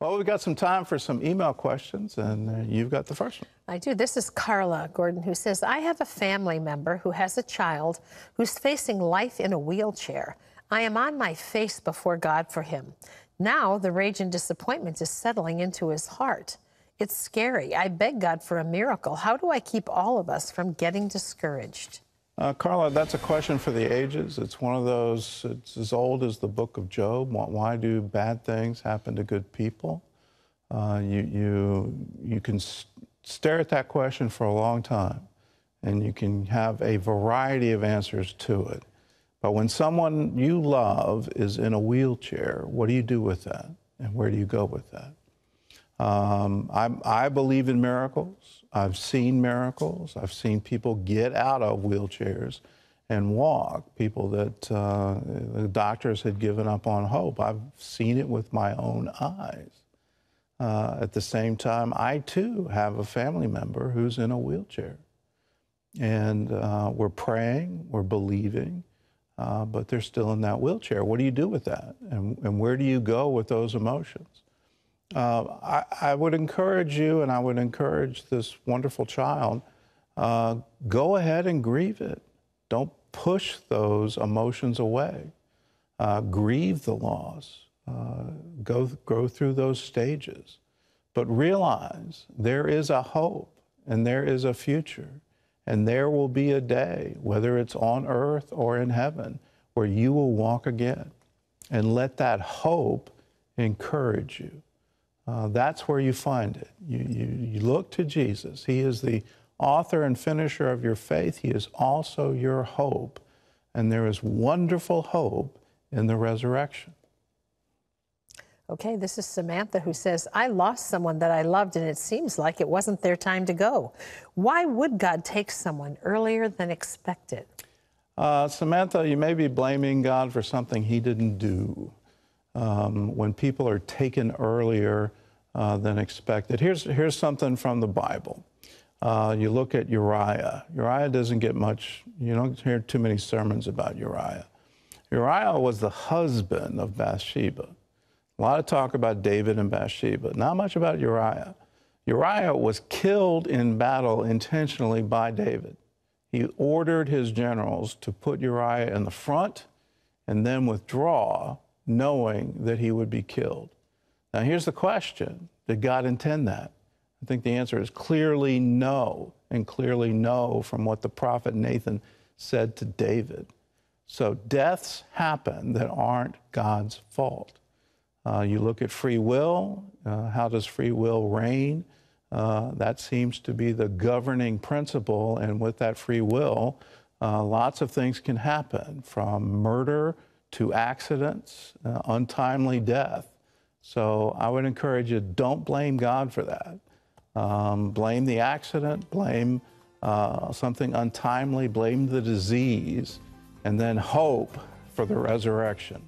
Well, we've got some time for some email questions, and you've got the first one. I do. This is Carla Gordon, who says, I have a family member who has a child who's facing life in a wheelchair. I am on my face before God for him. Now the rage and disappointment is settling into his heart. It's scary. I beg God for a miracle. How do I keep all of us from getting discouraged? Carla, that's a question for the ages. It's one of those, it's as old as the book of Job. Why do bad things happen to good people? You can stare at that question for a long time, and you can have a variety of answers to it. But when someone you love is in a wheelchair, what do you do with that? And where do you go with that? I believe in miracles. I've seen miracles. I've seen people get out of wheelchairs and walk, people that the doctors had given up on hope. I've seen it with my own eyes. At the same time, I too have a family member who's in a wheelchair. And we're praying, we're believing, but they're still in that wheelchair. What do you do with that? And where do you go with those emotions? I would encourage you, and I would encourage this wonderful child, go ahead and grieve it. Don't push those emotions away. Grieve the loss. Go through those stages. But realize there is a hope, and there is a future, and there will be a day, whether it's on earth or in heaven, where you will walk again. And let that hope encourage you. That's where you find it. You look to Jesus. He is the author and finisher of your faith. He is also your hope. And there is wonderful hope in the resurrection. Okay, this is Samantha, who says, I lost someone that I loved, and it seems like it wasn't their time to go. Why would God take someone earlier than expected? Samantha, you may be blaming God for something he didn't do. When people are taken earlier than expected. Here's something from the Bible. You look at Uriah. Uriah doesn't get much, you don't hear too many sermons about Uriah. Uriah was the husband of Bathsheba. A lot of talk about David and Bathsheba, not much about Uriah. Uriah was killed in battle intentionally by David. He ordered his generals to put Uriah in the front and then withdraw, knowing that he would be killed. Now, here's the question. Did God intend that? I think the answer is clearly no, and clearly no from what the prophet Nathan said to David. So deaths happen that aren't God's fault. You look at free will. How does free will reign? That seems to be the governing principle, and with that free will, lots of things can happen, from murder to accidents, untimely death. So I would encourage you, don't blame God for that. Blame the accident, blame something untimely, blame the disease, and then hope for the resurrection.